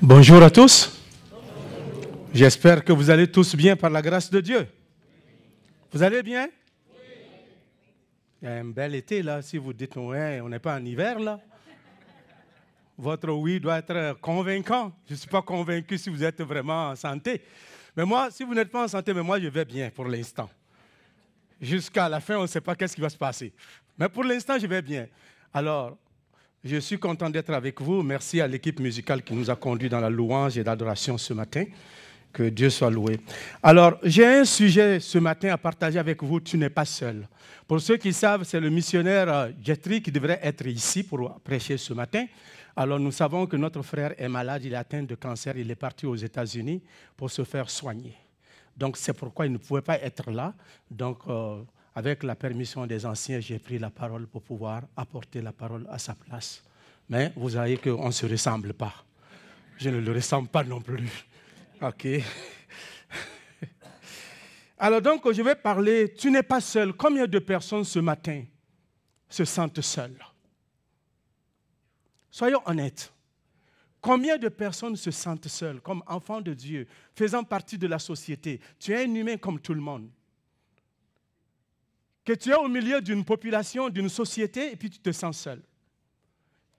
Bonjour à tous. J'espère que vous allez tous bien par la grâce de Dieu. Vous allez bien? Il y a un bel été là. Si vous dites ouais, on n'est pas en hiver là. Votre oui doit être convaincant. Je ne suis pas convaincu si vous êtes vraiment en santé. Mais moi, si vous n'êtes pas en santé, mais moi je vais bien pour l'instant. Jusqu'à la fin, on ne sait pas qu'est-ce qui va se passer. Mais pour l'instant, je vais bien. Alors, je suis content d'être avec vous. Merci à l'équipe musicale qui nous a conduits dans la louange et l'adoration ce matin. Que Dieu soit loué. Alors, j'ai un sujet ce matin à partager avec vous. Tu n'es pas seul. Pour ceux qui savent, c'est le missionnaire Jethry qui devrait être ici pour prêcher ce matin. Alors, nous savons que notre frère est malade. Il est atteint de cancer. Il est parti aux États-Unis pour se faire soigner. Donc, c'est pourquoi il ne pouvait pas être là. Donc, avec la permission des anciens, j'ai pris la parole pour pouvoir apporter la parole à sa place. Mais vous voyez qu'on ne se ressemble pas. Je ne le ressemble pas non plus. OK. Alors donc, je vais parler, tu n'es pas seul. Combien de personnes ce matin se sentent seules? Soyons honnêtes. Combien de personnes se sentent seules comme enfants de Dieu, faisant partie de la société? Tu es un humain comme tout le monde. Que tu es au milieu d'une population, d'une société, et puis tu te sens seul.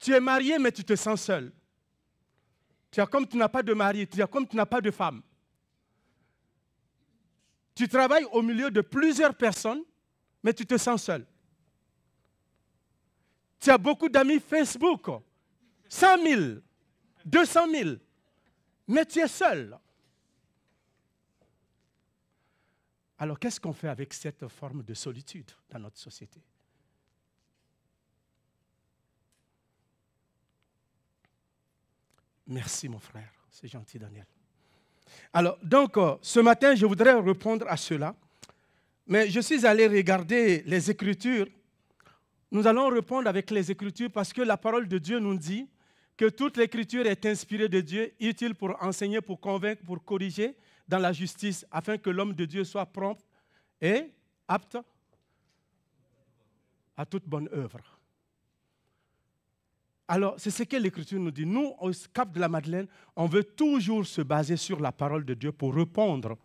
Tu es marié, mais tu te sens seul. Tu es comme tu n'as pas de mari, tu es comme tu n'as pas de femme. Tu travailles au milieu de plusieurs personnes, mais tu te sens seul. Tu as beaucoup d'amis Facebook, 100 000, 200 000, mais tu es seul. Alors, qu'est-ce qu'on fait avec cette forme de solitude dans notre société? Merci, mon frère. C'est gentil, Daniel. Alors, donc, ce matin, je voudrais répondre à cela. Mais je suis allé regarder les Écritures. Nous allons répondre avec les Écritures parce que la parole de Dieu nous dit que toute l'Écriture est inspirée de Dieu, utile pour enseigner, pour convaincre, pour corriger dans la justice, afin que l'homme de Dieu soit prompt et apte à toute bonne œuvre. Alors, c'est ce que l'Écriture nous dit. Nous, au Cap de la Madeleine, on veut toujours se baser sur la parole de Dieu pour répondre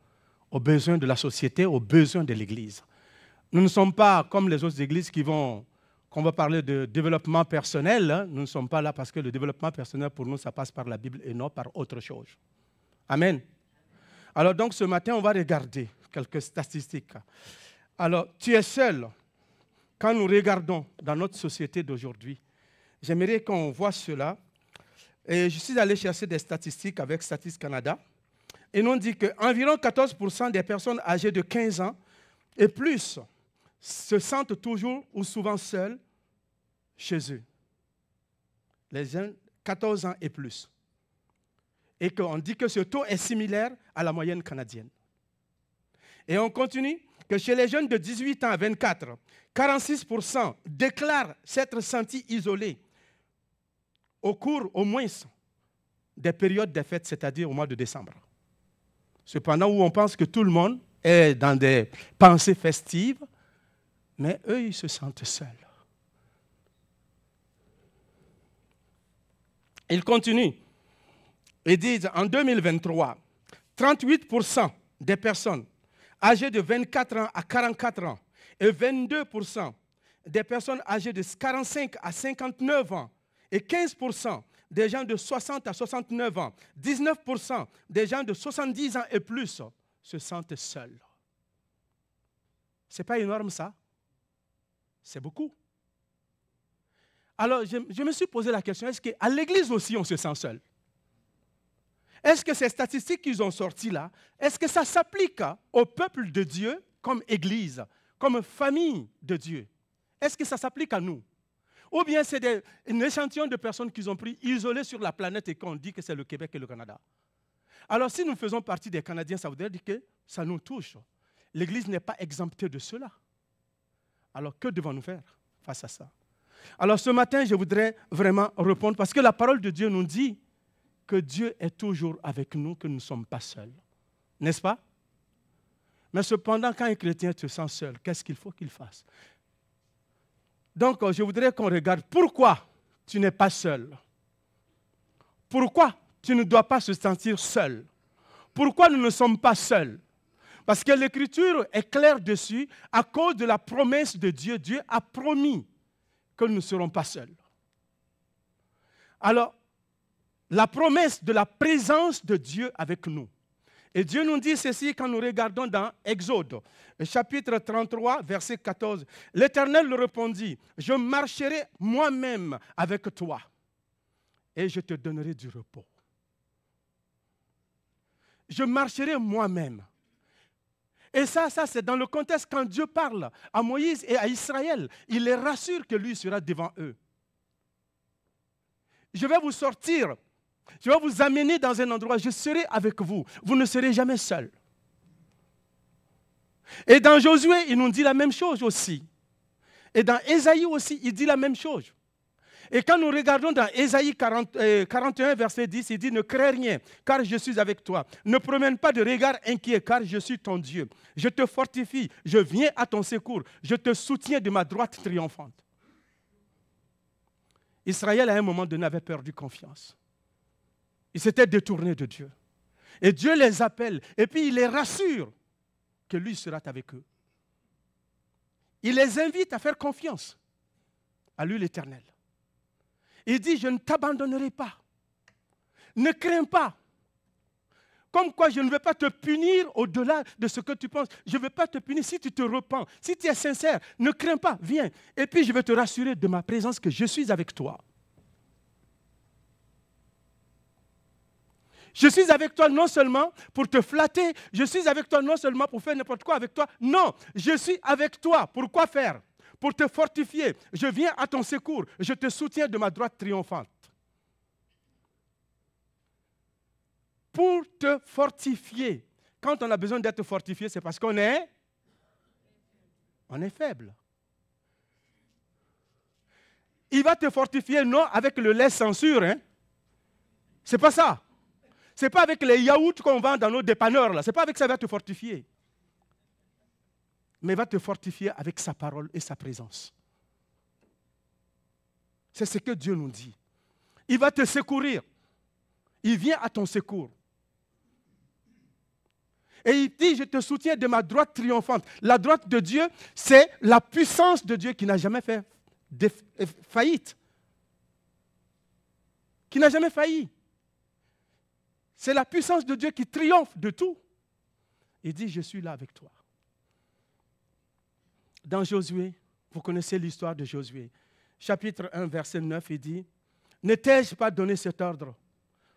aux besoins de la société, aux besoins de l'Église. Nous ne sommes pas comme les autres églises qu'on va parler de développement personnel. Hein. Nous ne sommes pas là parce que le développement personnel, pour nous, ça passe par la Bible et non par autre chose. Amen. Alors donc, ce matin, on va regarder quelques statistiques. Alors, tu es seul. Quand nous regardons dans notre société d'aujourd'hui, j'aimerais qu'on voit cela. Et je suis allé chercher des statistiques avec Statistique Canada. Et nous dit qu'environ 14% des personnes âgées de 15 ans et plus se sentent toujours ou souvent seuls chez eux. Les jeunes, 14 ans et plus. Et qu'on dit que ce taux est similaire à la moyenne canadienne. Et on continue que chez les jeunes de 18 ans à 24, 46% déclarent s'être sentis isolés au cours, au moins, des périodes des fêtes, c'est-à-dire au mois de décembre. Cependant, où on pense que tout le monde est dans des pensées festives, mais eux, ils se sentent seuls. Ils continuent et disent, en 2023, 38% des personnes âgées de 24 ans à 44 ans et 22% des personnes âgées de 45 à 59 ans et 15% des gens de 60 à 69 ans, 19% des gens de 70 ans et plus se sentent seuls. Ce n'est pas énorme ça? C'est beaucoup. Alors, je me suis posé la question, est-ce qu'à l'église aussi on se sent seul? Est-ce que ces statistiques qu'ils ont sorties là, est-ce que ça s'applique au peuple de Dieu comme église, comme famille de Dieu? Est-ce que ça s'applique à nous? Ou bien c'est un échantillon de personnes qu'ils ont pris isolées sur la planète et qu'on dit que c'est le Québec et le Canada. Alors si nous faisons partie des Canadiens, ça voudrait dire que ça nous touche. L'Église n'est pas exemptée de cela. Alors que devons-nous faire face à ça? Alors ce matin, je voudrais vraiment répondre parce que la parole de Dieu nous dit que Dieu est toujours avec nous, que nous ne sommes pas seuls. N'est-ce pas? Mais cependant, quand un chrétien se sent seul, qu'est-ce qu'il faut qu'il fasse? Donc, je voudrais qu'on regarde pourquoi tu n'es pas seul. Pourquoi tu ne dois pas se sentir seul. Pourquoi nous ne sommes pas seuls? Parce que l'Écriture est claire dessus, à cause de la promesse de Dieu. Dieu a promis que nous ne serons pas seuls. Alors, la promesse de la présence de Dieu avec nous. Et Dieu nous dit ceci quand nous regardons dans Exode, chapitre 33, verset 14. L'Éternel leur répondit, « Je marcherai moi-même avec toi et je te donnerai du repos. » Je marcherai moi-même. Et ça c'est dans le contexte quand Dieu parle à Moïse et à Israël. Il les rassure que lui sera devant eux. Je vais vous sortir. Je vais vous amener dans un endroit, je serai avec vous. Vous ne serez jamais seuls. Et dans Josué, il nous dit la même chose aussi. Et dans Ésaïe aussi, il dit la même chose. Et quand nous regardons dans Ésaïe 41, verset 10, il dit « Ne crains rien, car je suis avec toi. Ne promène pas de regard inquiet, car je suis ton Dieu. Je te fortifie, je viens à ton secours. Je te soutiens de ma droite triomphante. » Israël, à un moment donné, avait perdu confiance. Ils s'étaient détournés de Dieu. Et Dieu les appelle. Et puis il les rassure que lui sera avec eux. Il les invite à faire confiance à lui l'Éternel. Il dit, je ne t'abandonnerai pas. Ne crains pas. Comme quoi je ne vais pas te punir au-delà de ce que tu penses. Je ne vais pas te punir si tu te repens, si tu es sincère. Ne crains pas, viens. Et puis je vais te rassurer de ma présence que je suis avec toi. Je suis avec toi non seulement pour te flatter, je suis avec toi non seulement pour faire n'importe quoi avec toi. Non, je suis avec toi. Pour quoi faire? Pour te fortifier. Je viens à ton secours. Je te soutiens de ma droite triomphante. Pour te fortifier. Quand on a besoin d'être fortifié, c'est parce qu'on est faible. Il va te fortifier non avec le lait censure. Hein? C'est pas ça. Ce n'est pas avec les yaourts qu'on vend dans nos dépanneurs. Ce n'est pas avec ça qu'il va te fortifier. Mais il va te fortifier avec sa parole et sa présence. C'est ce que Dieu nous dit. Il va te secourir. Il vient à ton secours. Et il dit, je te soutiens de ma droite triomphante. La droite de Dieu, c'est la puissance de Dieu qui n'a jamais fait faillite. Qui n'a jamais failli. C'est la puissance de Dieu qui triomphe de tout. Il dit, je suis là avec toi. Dans Josué, vous connaissez l'histoire de Josué. Chapitre 1, verset 9, il dit, ne t'ai-je pas donné cet ordre?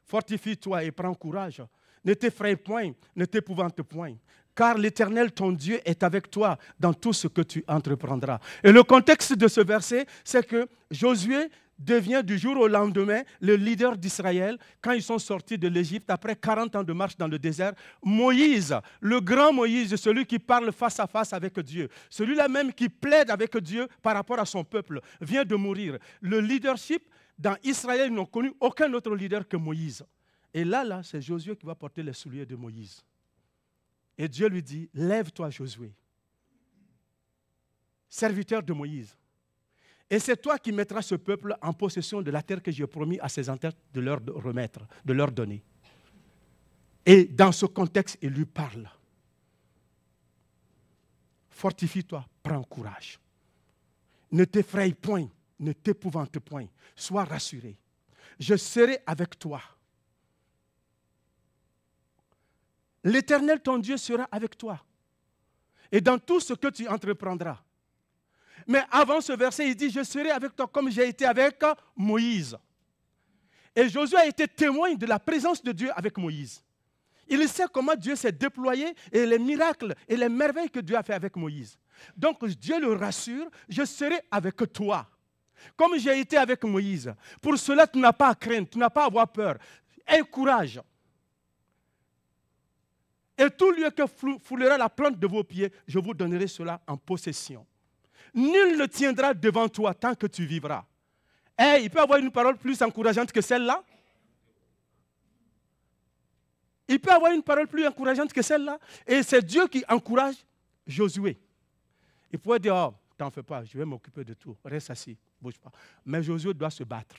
Fortifie-toi et prends courage. Ne t'effraie point, ne t'épouvante point. Car l'Éternel, ton Dieu, est avec toi dans tout ce que tu entreprendras. Et le contexte de ce verset, c'est que Josué devient du jour au lendemain le leader d'Israël quand ils sont sortis de l'Égypte après 40 ans de marche dans le désert. Moïse, le grand Moïse, celui qui parle face à face avec Dieu, celui-là même qui plaide avec Dieu par rapport à son peuple, vient de mourir. Le leadership dans Israël, ils n'ont connu aucun autre leader que Moïse. Et là, c'est Josué qui va porter les souliers de Moïse. Et Dieu lui dit, lève-toi Josué, serviteur de Moïse. Et c'est toi qui mettras ce peuple en possession de la terre que j'ai promis à ses ancêtres de leur remettre, de leur donner. Et dans ce contexte, il lui parle. Fortifie-toi, prends courage. Ne t'effraie point, ne t'épouvante point. Sois rassuré. Je serai avec toi. L'Éternel, ton Dieu, sera avec toi. Et dans tout ce que tu entreprendras. Mais avant ce verset, il dit, je serai avec toi comme j'ai été avec Moïse. Et Josué a été témoin de la présence de Dieu avec Moïse. Il sait comment Dieu s'est déployé et les miracles et les merveilles que Dieu a fait avec Moïse. Donc Dieu le rassure, je serai avec toi. Comme j'ai été avec Moïse. Pour cela, tu n'as pas à craindre, tu n'as pas à avoir peur. Aie courage. Et tout lieu que foulera la plante de vos pieds, je vous donnerai cela en possession. Nul ne tiendra devant toi tant que tu vivras. Il peut y avoir une parole plus encourageante que celle-là? Il peut y avoir une parole plus encourageante que celle-là? Et c'est Dieu qui encourage Josué. Il pourrait dire, oh, t'en fais pas, je vais m'occuper de tout. Reste assis, bouge pas. Mais Josué doit se battre.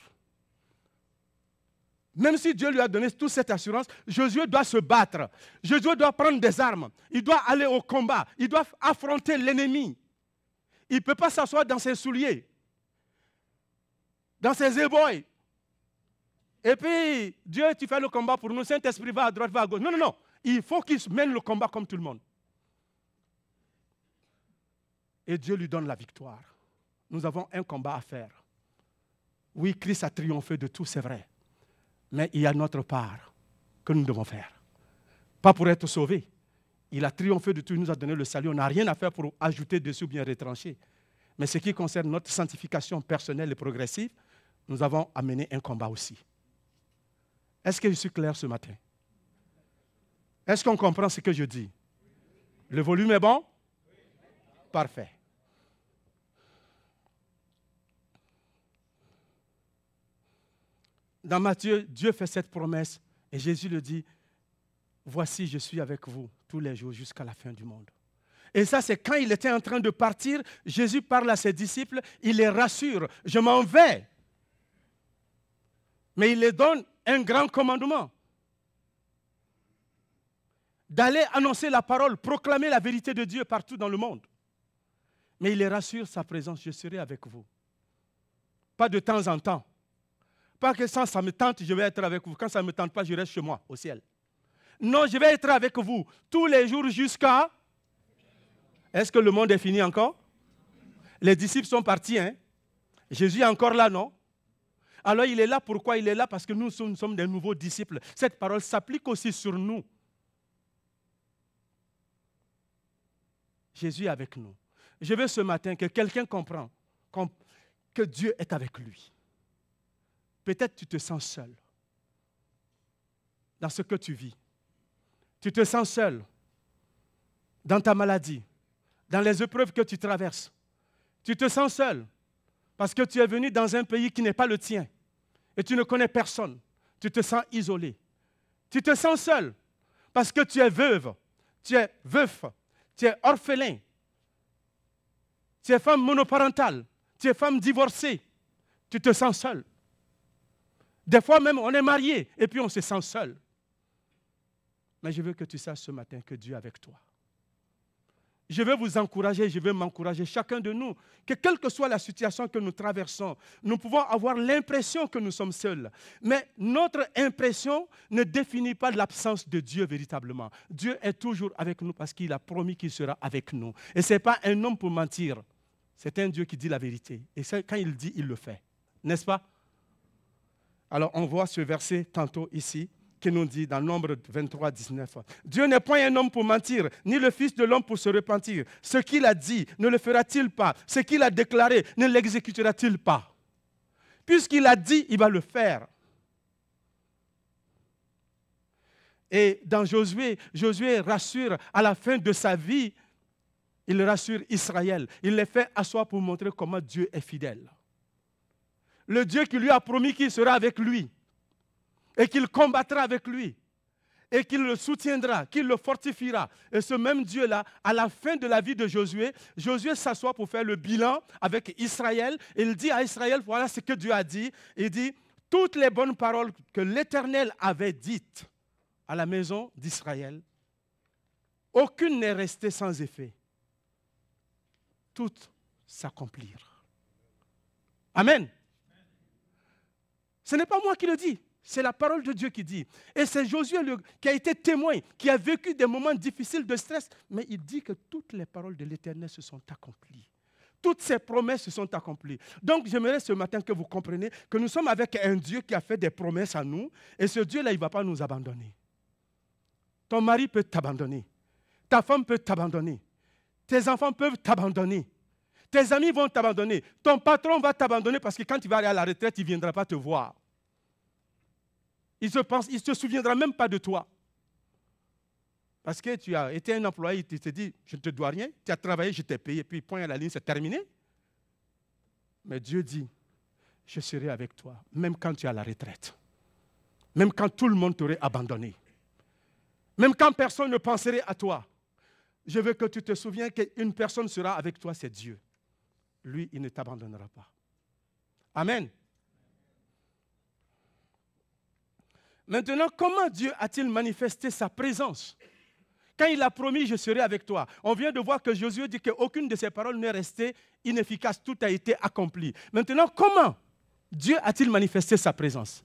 Même si Dieu lui a donné toute cette assurance, Josué doit se battre. Josué doit prendre des armes. Il doit aller au combat. Il doit affronter l'ennemi. Il ne peut pas s'asseoir dans ses souliers, dans ses ébois. Et puis, Dieu, tu fais le combat pour nous. Saint-Esprit va à droite, va à gauche. Non, non, non. Il faut qu'il mène le combat comme tout le monde. Et Dieu lui donne la victoire. Nous avons un combat à faire. Oui, Christ a triomphé de tout, c'est vrai. Mais il y a notre part que nous devons faire. Pas pour être sauvés. Il a triomphé de tout, il nous a donné le salut. On n'a rien à faire pour ajouter dessus ou bien retrancher. Mais ce qui concerne notre sanctification personnelle et progressive, nous avons amené un combat aussi. Est-ce que je suis clair ce matin? Est-ce qu'on comprend ce que je dis? Le volume est bon? Parfait. Dans Matthieu, Dieu fait cette promesse et Jésus le dit, voici, je suis avec vous tous les jours jusqu'à la fin du monde. Et ça, c'est quand il était en train de partir, Jésus parle à ses disciples, il les rassure, je m'en vais. Mais il les donne un grand commandement. D'aller annoncer la parole, proclamer la vérité de Dieu partout dans le monde. Mais il les rassure, sa présence, je serai avec vous. Pas de temps en temps. Pas que quand ça me tente, je vais être avec vous. Quand ça ne me tente pas, je reste chez moi, au ciel. Non, je vais être avec vous tous les jours jusqu'à... Est-ce que le monde est fini encore? Les disciples sont partis, hein? Jésus est encore là, non? Alors il est là, pourquoi il est là? Parce que nous sommes des nouveaux disciples. Cette parole s'applique aussi sur nous. Jésus est avec nous. Je veux ce matin que quelqu'un comprenne que Dieu est avec lui. Peut-être tu te sens seul dans ce que tu vis. Tu te sens seul dans ta maladie, dans les épreuves que tu traverses. Tu te sens seul parce que tu es venu dans un pays qui n'est pas le tien et tu ne connais personne. Tu te sens isolé. Tu te sens seul parce que tu es veuve, tu es veuf, tu es orphelin, tu es femme monoparentale, tu es femme divorcée. Tu te sens seul. Des fois même, on est marié et puis on se sent seul. Mais je veux que tu saches ce matin que Dieu est avec toi. Je veux vous encourager, je veux m'encourager, chacun de nous, que quelle que soit la situation que nous traversons, nous pouvons avoir l'impression que nous sommes seuls. Mais notre impression ne définit pas l'absence de Dieu véritablement. Dieu est toujours avec nous parce qu'il a promis qu'il sera avec nous. Et ce n'est pas un homme pour mentir, c'est un Dieu qui dit la vérité. Et quand il dit, il le fait. N'est-ce pas? Alors, on voit ce verset tantôt ici, qui nous dit dans Nombre 23, 19. Dieu n'est point un homme pour mentir, ni le Fils de l'homme pour se repentir. Ce qu'il a dit, ne le fera-t-il pas? Ce qu'il a déclaré, ne l'exécutera-t-il pas? Puisqu'il a dit, il va le faire. Et dans Josué, Josué rassure à la fin de sa vie, il rassure Israël. Il les fait asseoir pour montrer comment Dieu est fidèle. Le Dieu qui lui a promis qu'il sera avec lui et qu'il combattra avec lui et qu'il le soutiendra, qu'il le fortifiera. Et ce même Dieu-là, à la fin de la vie de Josué, Josué s'assoit pour faire le bilan avec Israël. Et il dit à Israël, voilà ce que Dieu a dit. Il dit, toutes les bonnes paroles que l'Éternel avait dites à la maison d'Israël, aucune n'est restée sans effet. Toutes s'accomplirent. Amen. Ce n'est pas moi qui le dis, c'est la parole de Dieu qui dit. Et c'est Josué qui a été témoin, qui a vécu des moments difficiles de stress, mais il dit que toutes les paroles de l'Éternel se sont accomplies. Toutes ces promesses se sont accomplies. Donc j'aimerais ce matin que vous compreniez que nous sommes avec un Dieu qui a fait des promesses à nous, et ce Dieu-là, il ne va pas nous abandonner. Ton mari peut t'abandonner, ta femme peut t'abandonner, tes enfants peuvent t'abandonner. Tes amis vont t'abandonner. Ton patron va t'abandonner parce que quand tu vas aller à la retraite, il ne viendra pas te voir. Il ne se souviendra même pas de toi. Parce que tu as été un employé, tu te dis, je ne te dois rien, tu as travaillé, je t'ai payé, puis point à la ligne, c'est terminé. Mais Dieu dit, je serai avec toi, même quand tu es à la retraite. Même quand tout le monde t'aurait abandonné. Même quand personne ne penserait à toi. Je veux que tu te souviennes qu'une personne sera avec toi, c'est Dieu. Lui, il ne t'abandonnera pas. Amen. Maintenant, comment Dieu a-t-il manifesté sa présence? Quand il a promis, je serai avec toi. On vient de voir que Josué dit qu'aucune de ses paroles n'est restée inefficace. Tout a été accompli. Maintenant, comment Dieu a-t-il manifesté sa présence?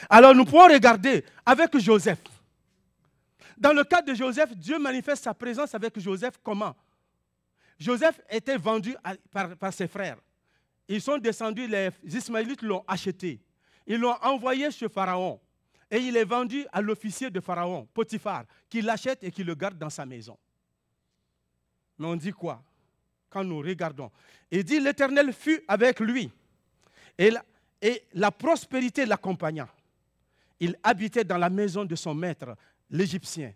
Alors, nous pouvons regarder avec Joseph. Dans le cas de Joseph, Dieu manifeste sa présence avec Joseph comment? Joseph était vendu par ses frères. Ils sont descendus, les Ismaélites l'ont acheté. Ils l'ont envoyé chez Pharaon. Et il est vendu à l'officier de Pharaon, Potiphar, qui l'achète et qui le garde dans sa maison. Mais on dit quoi? Quand nous regardons. Il dit, l'Éternel fut avec lui. Et la prospérité l'accompagna. Il habitait dans la maison de son maître, l'Égyptien.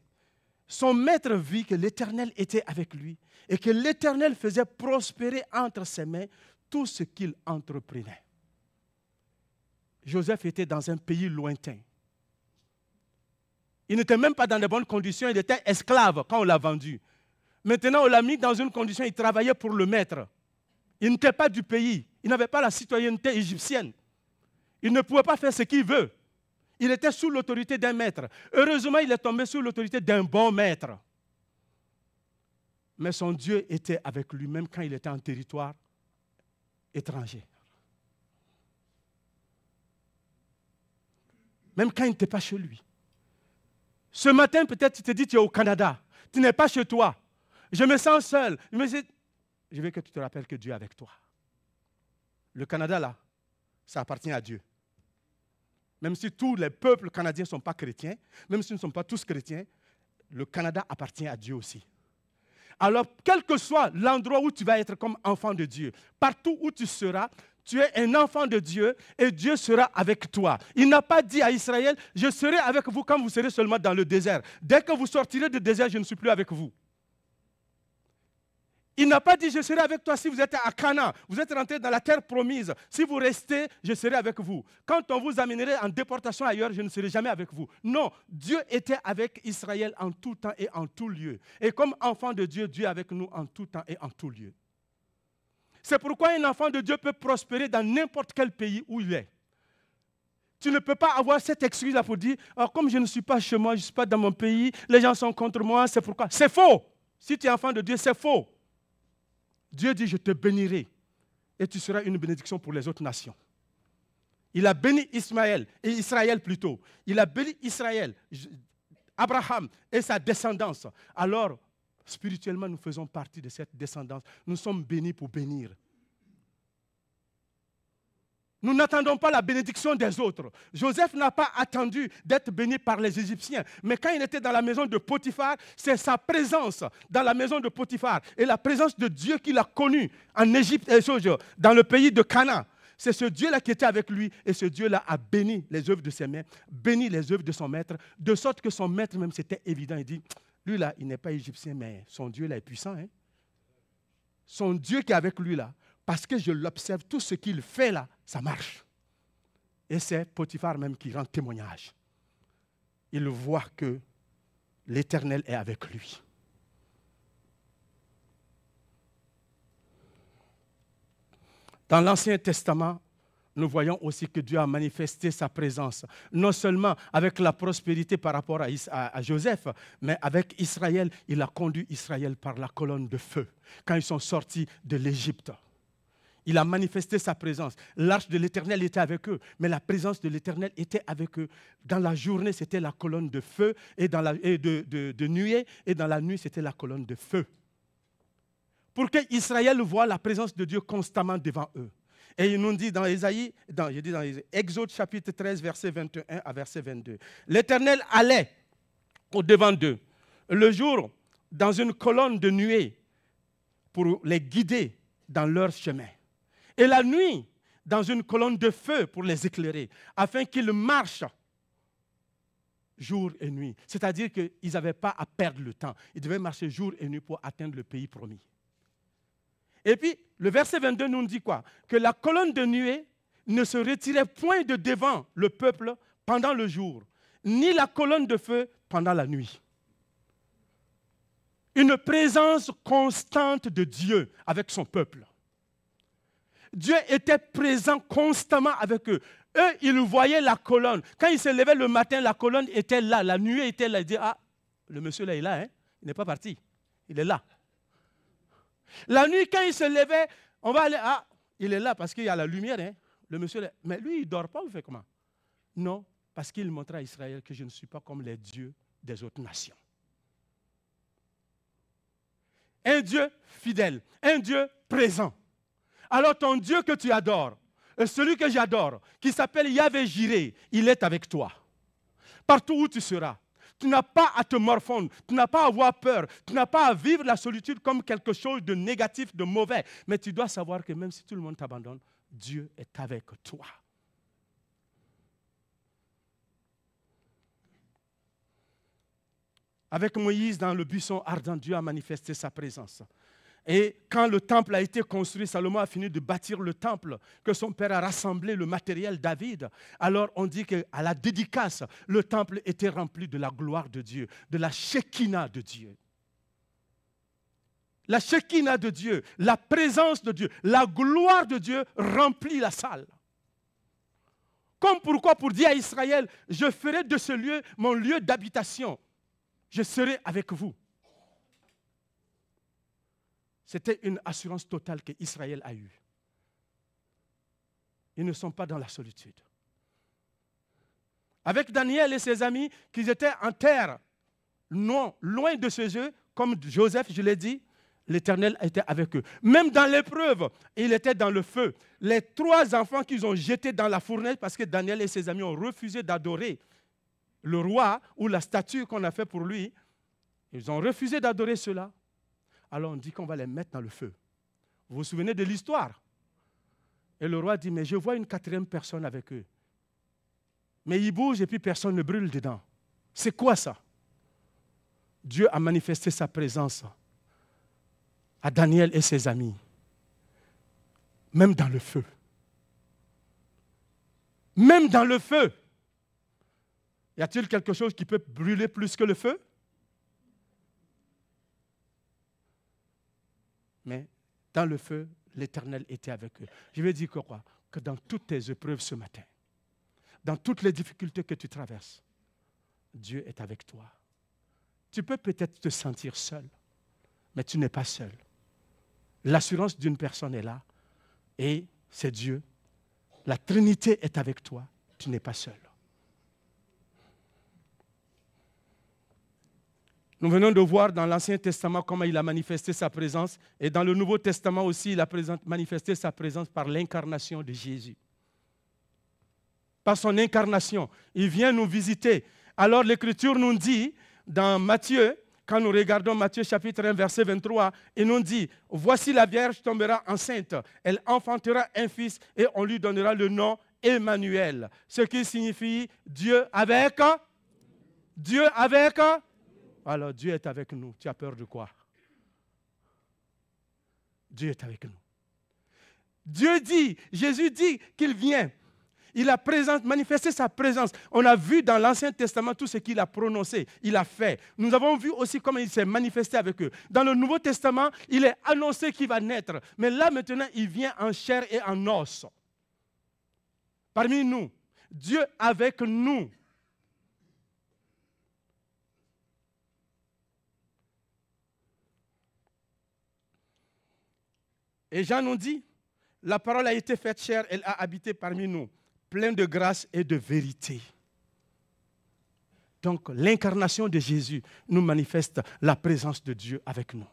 Son maître vit que l'Éternel était avec lui et que l'Éternel faisait prospérer entre ses mains tout ce qu'il entreprenait. Joseph était dans un pays lointain. Il n'était même pas dans de bonnes conditions, il était esclave quand on l'a vendu. Maintenant, on l'a mis dans une condition, il travaillait pour le maître. Il n'était pas du pays, il n'avait pas la citoyenneté égyptienne. Il ne pouvait pas faire ce qu'il veut. Il était sous l'autorité d'un maître. Heureusement, il est tombé sous l'autorité d'un bon maître. Mais son Dieu était avec lui, même quand il était en territoire étranger. Même quand il n'était pas chez lui. Ce matin, peut-être tu te dis, tu es au Canada. Tu n'es pas chez toi. Je me sens seul. Je veux que tu te rappelles que Dieu est avec toi. Le Canada, là, ça appartient à Dieu. Même si tous les peuples canadiens ne sont pas chrétiens, même s'ils ne sont pas tous chrétiens, le Canada appartient à Dieu aussi. Alors, quel que soit l'endroit où tu vas être comme enfant de Dieu, partout où tu seras, tu es un enfant de Dieu et Dieu sera avec toi. Il n'a pas dit à Israël, je serai avec vous quand vous serez seulement dans le désert. Dès que vous sortirez du désert, je ne suis plus avec vous. Il n'a pas dit, je serai avec toi si vous êtes à Canaan. Vous êtes rentré dans la terre promise. Si vous restez, je serai avec vous. Quand on vous amènerait en déportation ailleurs, je ne serai jamais avec vous. Non, Dieu était avec Israël en tout temps et en tout lieu. Et comme enfant de Dieu, Dieu est avec nous en tout temps et en tout lieu. C'est pourquoi un enfant de Dieu peut prospérer dans n'importe quel pays où il est. Tu ne peux pas avoir cette excuse-là pour dire, oh, comme je ne suis pas chez moi, je ne suis pas dans mon pays, les gens sont contre moi, c'est pourquoi. C'est faux. Si tu es enfant de Dieu, c'est faux. Dieu dit, je te bénirai et tu seras une bénédiction pour les autres nations. Il a béni Israël plutôt. Il a béni Israël, Abraham et sa descendance. Alors, spirituellement, nous faisons partie de cette descendance. Nous sommes bénis pour bénir. Nous n'attendons pas la bénédiction des autres. Joseph n'a pas attendu d'être béni par les Égyptiens. Mais quand il était dans la maison de Potiphar, c'est sa présence dans la maison de Potiphar et la présence de Dieu qu'il a connue en Égypte et dans le pays de Canaan. C'est ce Dieu-là qui était avec lui et ce Dieu-là a béni les œuvres de ses mains, béni les œuvres de son maître, de sorte que son maître même c'était évident. Il dit, lui là, il n'est pas égyptien, mais son Dieu là est puissant. Hein? Son Dieu qui est avec lui là, parce que je l'observe, tout ce qu'il fait là, ça marche. Et c'est Potiphar même qui rend témoignage. Il voit que l'Éternel est avec lui. Dans l'Ancien Testament, nous voyons aussi que Dieu a manifesté sa présence, non seulement avec la prospérité par rapport à Joseph, mais avec Israël. Il a conduit Israël par la colonne de feu quand ils sont sortis de l'Égypte. Il a manifesté sa présence. L'arche de l'Éternel était avec eux, mais la présence de l'Éternel était avec eux. Dans la journée, c'était la colonne de feu et de nuée, et dans la nuit, c'était la colonne de feu. Pour que Israël voie la présence de Dieu constamment devant eux. Et il nous dit dans Exode chapitre 13, verset 21 à verset 22. L'Éternel allait au-devant d'eux, le jour dans une colonne de nuée pour les guider dans leur chemin. Et la nuit, dans une colonne de feu pour les éclairer, afin qu'ils marchent jour et nuit. C'est-à-dire qu'ils n'avaient pas à perdre le temps. Ils devaient marcher jour et nuit pour atteindre le pays promis. Et puis, le verset 22 nous dit quoi? Que la colonne de nuée ne se retirait point de devant le peuple pendant le jour, ni la colonne de feu pendant la nuit. Une présence constante de Dieu avec son peuple. Dieu était présent constamment avec eux. eux, ils voyaient la colonne. Quand ils se levaient le matin, la colonne était là, la nuée était là. Ils disaient, ah, le monsieur là est là, hein? Il n'est pas parti, il est là. La nuit, quand il se levait, on va aller, ah, il est là parce qu'il y a la lumière, hein? Le monsieur là. Mais lui, il ne dort pas, ou fait comment? Non, parce qu'il montrait à Israël que je ne suis pas comme les dieux des autres nations. Un Dieu fidèle, un Dieu présent. Alors ton Dieu que tu adores, celui que j'adore, qui s'appelle Yahvé Jireh, il est avec toi. Partout où tu seras. Tu n'as pas à te morfondre, tu n'as pas à avoir peur, tu n'as pas à vivre la solitude comme quelque chose de négatif, de mauvais. Mais tu dois savoir que même si tout le monde t'abandonne, Dieu est avec toi. Avec Moïse dans le buisson ardent, Dieu a manifesté sa présence. Et quand le temple a été construit, Salomon a fini de bâtir le temple, que son père a rassemblé le matériel David. Alors on dit qu'à la dédicace, le temple était rempli de la gloire de Dieu, de la Shekinah de Dieu. La Shekinah de Dieu, la présence de Dieu, la gloire de Dieu remplit la salle. Comme pourquoi pour dire à Israël, je ferai de ce lieu mon lieu d'habitation. Je serai avec vous. C'était une assurance totale qu'Israël a eue. Ils ne sont pas dans la solitude. Avec Daniel et ses amis, qu'ils étaient en terre, non, loin de chez eux, comme Joseph, je l'ai dit, l'Éternel était avec eux. Même dans l'épreuve, il était dans le feu. Les 3 enfants qu'ils ont jetés dans la fournaise, parce que Daniel et ses amis ont refusé d'adorer le roi ou la statue qu'on a fait pour lui, ils ont refusé d'adorer cela. Alors on dit qu'on va les mettre dans le feu. Vous vous souvenez de l'histoire? Et le roi dit, mais je vois une 4e personne avec eux. Mais ils bougent et puis personne ne brûle dedans. C'est quoi ça? Dieu a manifesté sa présence à Daniel et ses amis, même dans le feu. Même dans le feu. Y a-t-il quelque chose qui peut brûler plus que le feu? Mais dans le feu, l'Éternel était avec eux. Je vais dire quoi? Que dans toutes tes épreuves ce matin, dans toutes les difficultés que tu traverses, Dieu est avec toi. Tu peux peut-être te sentir seul, mais tu n'es pas seul. L'assurance d'une personne est là et c'est Dieu. La Trinité est avec toi, tu n'es pas seul. Nous venons de voir dans l'Ancien Testament comment il a manifesté sa présence et dans le Nouveau Testament aussi, il a manifesté sa présence par l'incarnation de Jésus. Par son incarnation, il vient nous visiter. Alors l'Écriture nous dit dans Matthieu, quand nous regardons Matthieu chapitre 1 verset 23, il nous dit, voici la Vierge tombera enceinte, elle enfantera un fils et on lui donnera le nom Emmanuel, ce qui signifie Dieu avec. Dieu avec. Alors Dieu est avec nous. Tu as peur de quoi? Dieu est avec nous. Dieu dit, Jésus dit qu'il vient. Il a manifesté sa présence. On a vu dans l'Ancien Testament tout ce qu'il a prononcé, il a fait. Nous avons vu aussi comment il s'est manifesté avec eux. Dans le Nouveau Testament, il est annoncé qu'il va naître. Mais là maintenant, il vient en chair et en os. Parmi nous, Dieu avec nous. Et Jean nous dit, la parole a été faite chair, elle a habité parmi nous, pleine de grâce et de vérité. Donc l'incarnation de Jésus nous manifeste la présence de Dieu avec nous.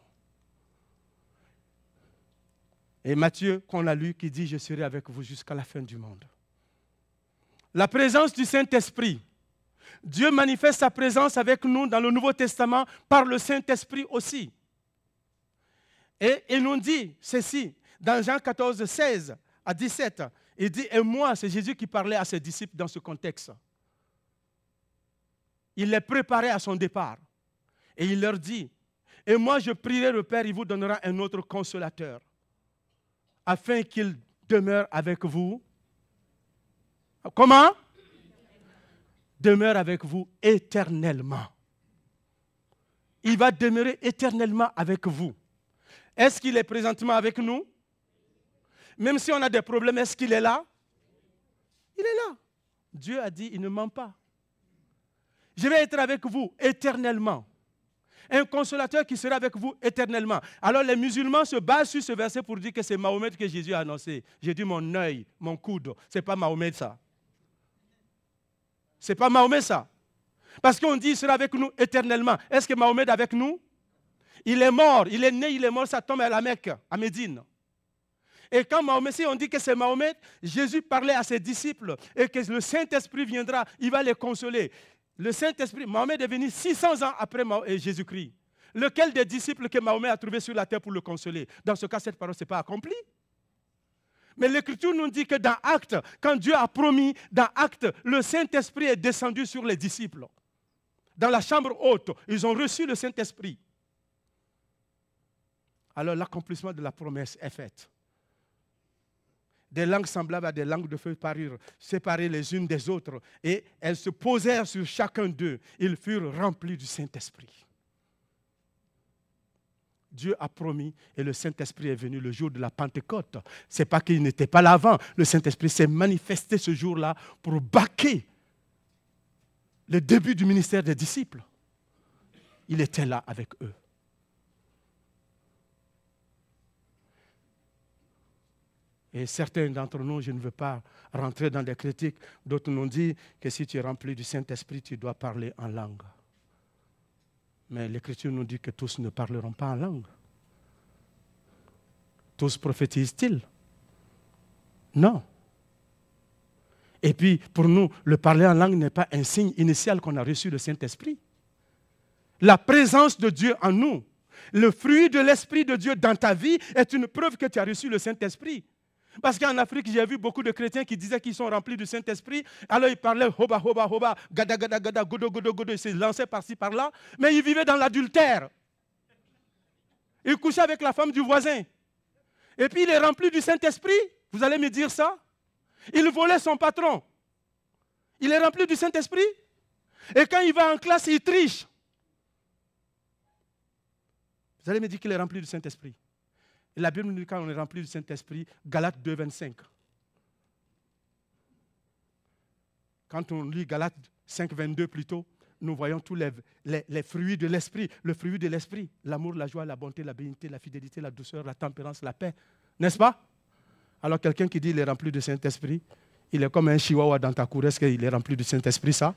Et Matthieu, qu'on a lu, qui dit, je serai avec vous jusqu'à la fin du monde. La présence du Saint-Esprit. Dieu manifeste sa présence avec nous dans le Nouveau Testament par le Saint-Esprit aussi. Et il nous dit ceci, dans Jean 14, 16 à 17, il dit, et moi, c'est Jésus qui parlait à ses disciples dans ce contexte. Il les préparait à son départ. Et il leur dit, et moi je prierai le Père, il vous donnera un autre consolateur, afin qu'il demeure avec vous. Comment? Demeure avec vous éternellement. Il va demeurer éternellement avec vous. Est-ce qu'il est présentement avec nous? Même si on a des problèmes, est-ce qu'il est là? Il est là. Dieu a dit, il ne ment pas. Je vais être avec vous éternellement. Un consolateur qui sera avec vous éternellement. Alors les musulmans se basent sur ce verset pour dire que c'est Mahomet que Jésus a annoncé. J'ai dit mon œil, mon coude. Ce n'est pas Mahomet ça. Ce n'est pas Mahomet ça. Parce qu'on dit qu'il sera avec nous éternellement. Est-ce que Mahomet est avec nous? Il est mort, il est né, il est mort, ça tombe à la Mecque, à Médine. Et quand Mahomet, si on dit que c'est Mahomet, Jésus parlait à ses disciples et que le Saint-Esprit viendra, il va les consoler. Le Saint-Esprit, Mahomet est venu 600 ans après Jésus-Christ. Lequel des disciples que Mahomet a trouvé sur la terre pour le consoler? Dans ce cas, cette parole ne s'est pas accomplie. Mais l'Écriture nous dit que dans Actes, quand Dieu a promis, dans Actes, le Saint-Esprit est descendu sur les disciples. Dans la chambre haute, ils ont reçu le Saint-Esprit. Alors l'accomplissement de la promesse est fait. Des langues semblables à des langues de feu parurent, séparées les unes des autres, et elles se posèrent sur chacun d'eux. Ils furent remplis du Saint-Esprit. Dieu a promis et le Saint-Esprit est venu le jour de la Pentecôte. Ce n'est pas qu'il n'était pas là avant. Le Saint-Esprit s'est manifesté ce jour-là pour baquer le début du ministère des disciples. Il était là avec eux. Et certains d'entre nous, je ne veux pas rentrer dans des critiques, d'autres nous disent que si tu es rempli du Saint-Esprit, tu dois parler en langue. Mais l'Écriture nous dit que tous ne parleront pas en langue. Tous prophétisent-ils? Non. Et puis, pour nous, le parler en langue n'est pas un signe initial qu'on a reçu le Saint-Esprit. La présence de Dieu en nous, le fruit de l'Esprit de Dieu dans ta vie est une preuve que tu as reçu le Saint-Esprit. Parce qu'en Afrique, j'ai vu beaucoup de chrétiens qui disaient qu'ils sont remplis du Saint-Esprit. Alors ils parlaient hoba, hoba, hoba, gada, gada, gada, godo, godo, godo. Ils se lançaient par-ci, par-là. Mais ils vivaient dans l'adultère. Ils couchaient avec la femme du voisin. Et puis il est rempli du Saint-Esprit. Vous allez me dire ça? Il volait son patron. Il est rempli du Saint-Esprit. Et quand il va en classe, il triche. Vous allez me dire qu'il est rempli du Saint-Esprit. Et la Bible nous dit quand on est rempli du Saint-Esprit, Galates 2, 25. Quand on lit Galates 5, 22 plutôt, nous voyons tous les fruits de l'Esprit. Le fruit de l'Esprit, l'amour, la joie, la bonté, la bénignité, la fidélité, la douceur, la tempérance, la paix. N'est-ce pas? Alors quelqu'un qui dit qu'il est rempli du Saint-Esprit, il est comme un chihuahua dans ta cour. Est-ce qu'il est rempli du Saint-Esprit, ça?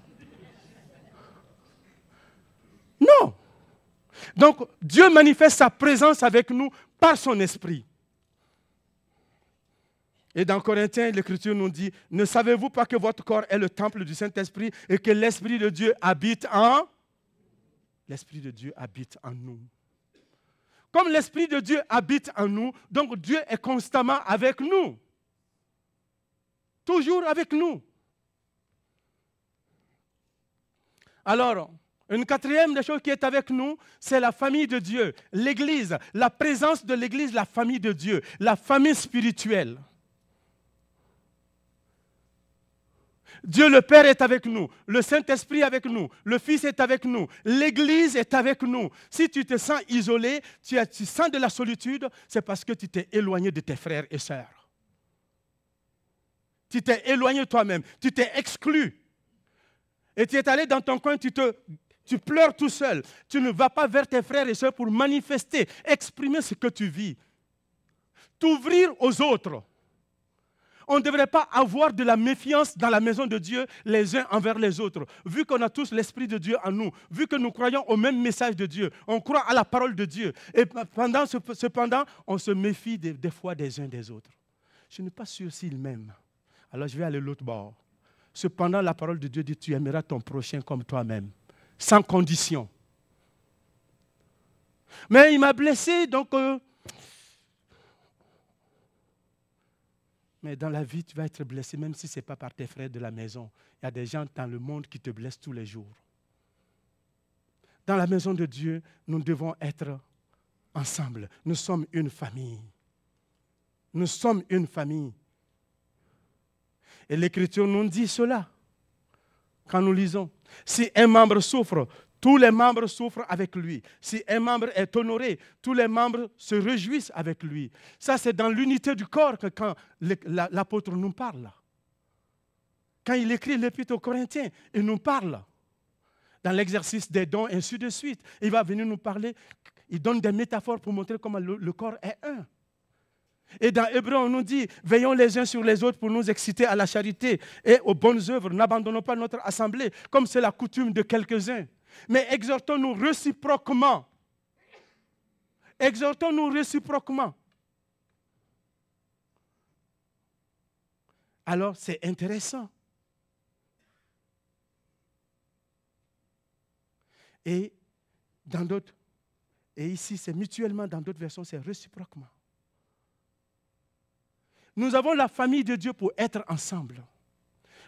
Non. Donc, Dieu manifeste sa présence avec nous par son esprit. Et dans Corinthiens, l'Écriture nous dit, ne savez-vous pas que votre corps est le temple du Saint-Esprit et que l'Esprit de Dieu habite en... L'Esprit de Dieu habite en nous. Comme l'Esprit de Dieu habite en nous, donc Dieu est constamment avec nous. Toujours avec nous. Alors, une quatrième des choses qui est avec nous, c'est la famille de Dieu, l'Église, la présence de l'Église, la famille de Dieu, la famille spirituelle. Dieu le Père est avec nous, le Saint-Esprit est avec nous, le Fils est avec nous, l'Église est avec nous. Si tu te sens isolé, tu sens de la solitude, c'est parce que tu t'es éloigné de tes frères et sœurs. Tu t'es éloigné toi-même, tu t'es exclu. Et tu es allé dans ton coin, tu pleures tout seul. Tu ne vas pas vers tes frères et sœurs pour manifester, exprimer ce que tu vis. T'ouvrir aux autres. On ne devrait pas avoir de la méfiance dans la maison de Dieu les uns envers les autres. Vu qu'on a tous l'Esprit de Dieu en nous, vu que nous croyons au même message de Dieu, on croit à la parole de Dieu. Et cependant, on se méfie des fois des uns des autres. Je ne suis pas sûr s'ils m'aiment. Alors je vais aller de l'autre bord. Cependant, la parole de Dieu dit, tu aimeras ton prochain comme toi-même. Sans condition. Mais il m'a blessé, donc... Mais dans la vie, tu vas être blessé, même si ce n'est pas par tes frères de la maison. Il y a des gens dans le monde qui te blessent tous les jours. Dans la maison de Dieu, nous devons être ensemble. Nous sommes une famille. Nous sommes une famille. Et l'Écriture nous dit cela quand nous lisons. Si un membre souffre, tous les membres souffrent avec lui. Si un membre est honoré, tous les membres se réjouissent avec lui. Ça, c'est dans l'unité du corps que quand l'apôtre nous parle. Quand il écrit l'Épître aux Corinthiens, il nous parle dans l'exercice des dons, ainsi de suite. Il va venir nous parler, il donne des métaphores pour montrer comment le corps est un. Et dans Hébreux, on nous dit, veillons les uns sur les autres pour nous exciter à la charité et aux bonnes œuvres. N'abandonnons pas notre assemblée, comme c'est la coutume de quelques-uns. Mais exhortons-nous réciproquement. Exhortons-nous réciproquement. Alors, c'est intéressant. Et dans d'autres, et ici, c'est mutuellement, dans d'autres versions, c'est réciproquement. Nous avons la famille de Dieu pour être ensemble.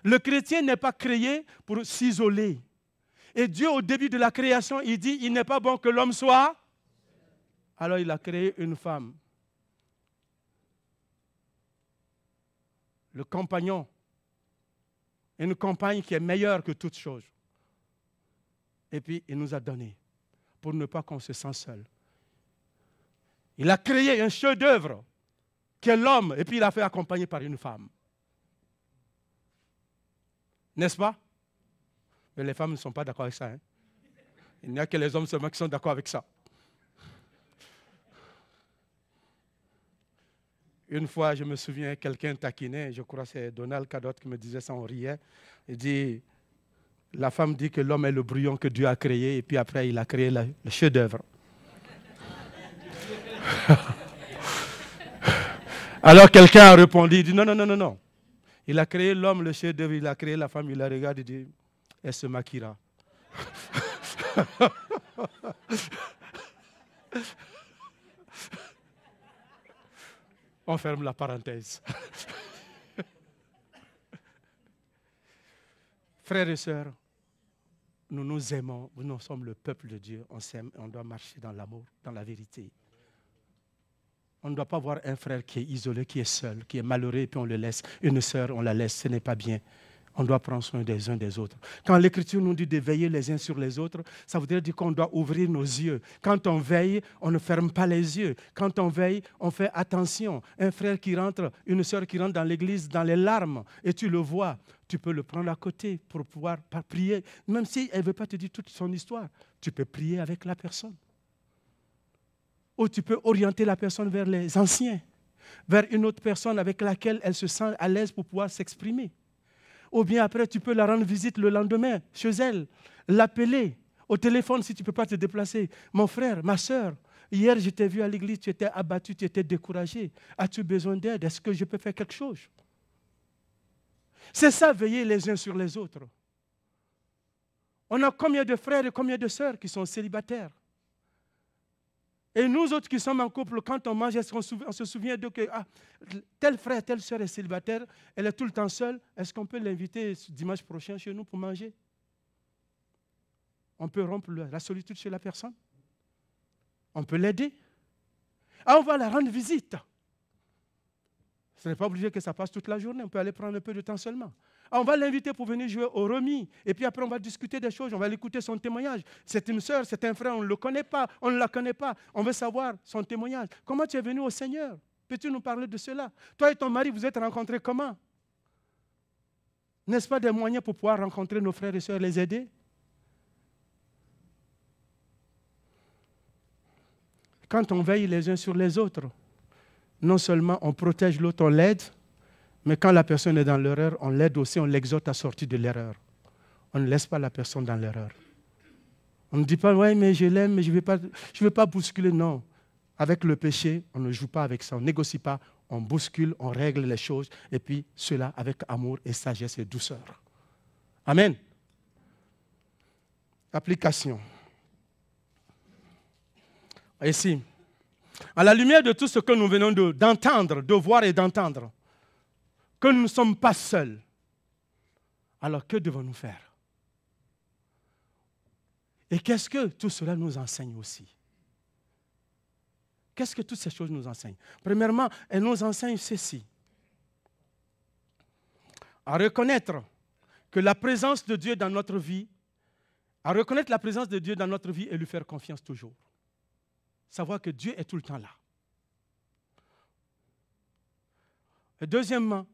Le chrétien n'est pas créé pour s'isoler. Et Dieu, au début de la création, il dit, il n'est pas bon que l'homme soit. Alors il a créé une femme. Le compagnon. Une compagne qui est meilleure que toute chose. Et puis, il nous a donné pour ne pas qu'on se sente seul. Il a créé un chef-d'œuvre qui est l'homme, et puis il a fait accompagner par une femme. N'est-ce pas? Mais les femmes ne sont pas d'accord avec ça. Hein? Il n'y a que les hommes seulement qui sont d'accord avec ça. Une fois, je me souviens, quelqu'un taquinait, je crois que c'est Donald Cadot qui me disait ça, on riait. Il dit, la femme dit que l'homme est le brouillon que Dieu a créé, et puis après, il a créé le chef-d'œuvre. Alors quelqu'un a répondu, il dit, non, non, non, non, non. Il a créé l'homme, le chef-d'œuvre, il a créé la femme, il la regarde, il dit, elle se maquillera. On ferme la parenthèse. Frères et sœurs, nous nous aimons, nous sommes le peuple de Dieu, on s'aime, on doit marcher dans l'amour, dans la vérité. On ne doit pas voir un frère qui est isolé, qui est seul, qui est malheureux, et puis on le laisse. Une sœur, on la laisse, ce n'est pas bien. On doit prendre soin des uns des autres. Quand l'Écriture nous dit de veiller les uns sur les autres, ça voudrait dire qu'on doit ouvrir nos yeux. Quand on veille, on ne ferme pas les yeux. Quand on veille, on fait attention. Un frère qui rentre, une sœur qui rentre dans l'église dans les larmes, et tu le vois, tu peux le prendre à côté pour pouvoir prier. Même si elle ne veut pas te dire toute son histoire, tu peux prier avec la personne. Ou tu peux orienter la personne vers les anciens, vers une autre personne avec laquelle elle se sent à l'aise pour pouvoir s'exprimer. Ou bien après, tu peux la rendre visite le lendemain, chez elle, l'appeler au téléphone si tu ne peux pas te déplacer. Mon frère, ma soeur, hier je t'ai vu à l'église, tu étais abattu, tu étais découragé. As-tu besoin d'aide? Est-ce que je peux faire quelque chose? C'est ça, veiller les uns sur les autres. On a combien de frères et combien de sœurs qui sont célibataires? Et nous autres qui sommes en couple, quand on mange, est-ce qu'on se souvient de que tel frère, telle sœur est célibataire, elle est tout le temps seule, est-ce qu'on peut l'inviter dimanche prochain chez nous pour manger? On peut rompre la solitude chez la personne? On peut l'aider? On va la rendre visite. Ce n'est pas obligé que ça passe toute la journée, on peut aller prendre un peu de temps seulement. On va l'inviter pour venir jouer au remis. Et puis après, on va discuter des choses. On va écouter son témoignage. C'est une sœur, c'est un frère, on ne le connaît pas. On ne la connaît pas. On veut savoir son témoignage. Comment tu es venu au Seigneur? Peux-tu nous parler de cela? Toi et ton mari, vous êtes rencontrés comment? N'est-ce pas des moyens pour pouvoir rencontrer nos frères et sœurs, les aider? Quand on veille les uns sur les autres, non seulement on protège l'autre, on l'aide, mais quand la personne est dans l'erreur, on l'aide aussi, on l'exhorte à sortir de l'erreur. On ne laisse pas la personne dans l'erreur. On ne dit pas, ouais, mais je l'aime, mais je ne veux pas bousculer. Non. Avec le péché, on ne joue pas avec ça, on ne négocie pas, on bouscule, on règle les choses, et puis cela avec amour et sagesse et douceur. Amen. Application. Ici, à la lumière de tout ce que nous venons d'entendre, de voir et d'entendre, que nous ne sommes pas seuls. Alors que devons-nous faire? Et qu'est-ce que tout cela nous enseigne aussi? Qu'est-ce que toutes ces choses nous enseignent? Premièrement, elles nous enseignent ceci. À reconnaître que la présence de Dieu dans notre vie, à reconnaître la présence de Dieu dans notre vie et lui faire confiance toujours. Savoir que Dieu est tout le temps là. Et deuxièmement,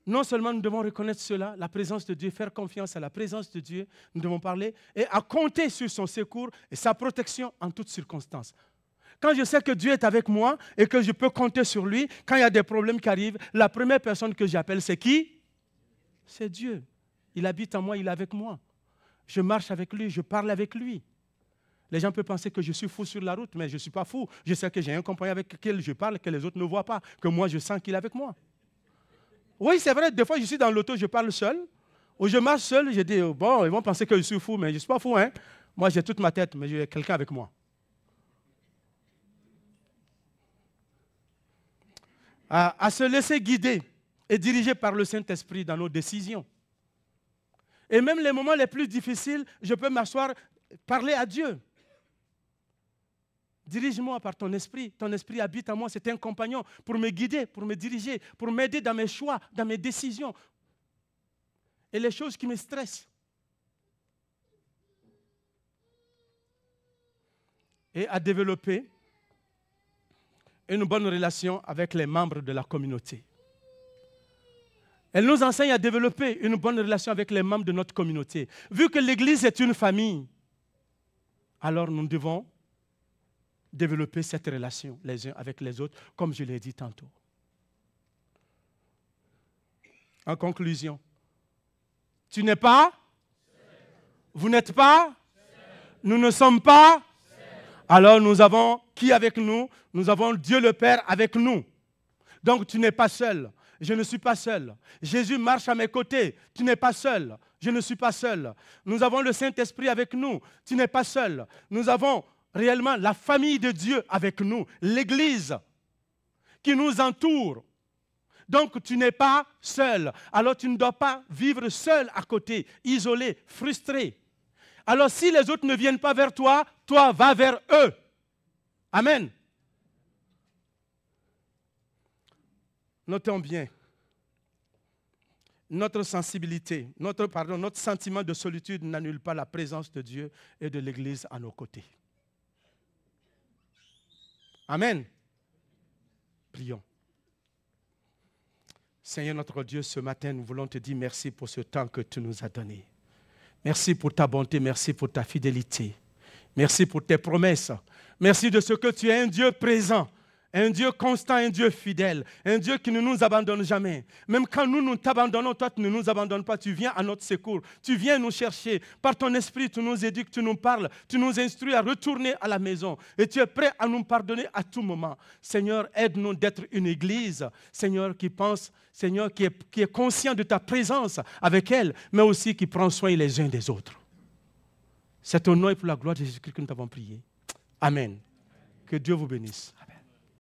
Non seulement nous devons reconnaître cela, la présence de Dieu, faire confiance à la présence de Dieu, nous devons parler et à compter sur son secours et sa protection en toutes circonstances. Quand je sais que Dieu est avec moi et que je peux compter sur lui, quand il y a des problèmes qui arrivent, la première personne que j'appelle, c'est qui? C'est Dieu. Il habite en moi, il est avec moi. Je marche avec lui, je parle avec lui. Les gens peuvent penser que je suis fou sur la route, mais je ne suis pas fou. Je sais que j'ai un compagnon avec lequel je parle, que les autres ne voient pas, que moi je sens qu'il est avec moi. Oui, c'est vrai, des fois je suis dans l'auto, je parle seul, ou je marche seul, je dis, bon, ils vont penser que je suis fou, mais je ne suis pas fou, hein. Moi j'ai toute ma tête, mais j'ai quelqu'un avec moi. À se laisser guider et diriger par le Saint-Esprit dans nos décisions. Et même les moments les plus difficiles, je peux m'asseoir, parler à Dieu. Dirige-moi par ton esprit habite en moi, c'est un compagnon pour me guider, pour me diriger, pour m'aider dans mes choix, dans mes décisions et les choses qui me stressent. Et à développer une bonne relation avec les membres de la communauté. Elle nous enseigne à développer une bonne relation avec les membres de notre communauté. Vu que l'Église est une famille, alors nous devons développer cette relation les uns avec les autres, comme je l'ai dit tantôt. En conclusion, tu n'es pas, vous n'êtes pas, nous ne sommes pas, alors nous avons qui avec nous? Nous avons Dieu le Père avec nous. Donc tu n'es pas seul. Je ne suis pas seul. Jésus marche à mes côtés. Tu n'es pas seul. Je ne suis pas seul. Nous avons le Saint-Esprit avec nous. Tu n'es pas seul. Nous avons réellement la famille de Dieu avec nous, l'Église qui nous entoure. Donc tu n'es pas seul. Alors tu ne dois pas vivre seul à côté, isolé, frustré. Alors si les autres ne viennent pas vers toi, toi va vers eux. Amen. Notons bien, notre sensibilité, notre sentiment de solitude n'annule pas la présence de Dieu et de l'Église à nos côtés. Amen. Prions. Seigneur notre Dieu, ce matin, nous voulons te dire merci pour ce temps que tu nous as donné. Merci pour ta bonté, merci pour ta fidélité. Merci pour tes promesses. Merci de ce que tu es un Dieu présent, un Dieu constant, un Dieu fidèle, un Dieu qui ne nous abandonne jamais. Même quand nous t'abandonnons, toi tu ne nous abandonnes pas, tu viens à notre secours, tu viens nous chercher. Par ton esprit, tu nous éduques, tu nous parles, tu nous instruis à retourner à la maison. Et tu es prêt à nous pardonner à tout moment. Seigneur, aide-nous d'être une église, Seigneur, qui pense, Seigneur, qui est conscient de ta présence avec elle, mais aussi qui prend soin les uns des autres. C'est au nom et pour la gloire de Jésus-Christ que nous t'avons prié. Amen. Que Dieu vous bénisse.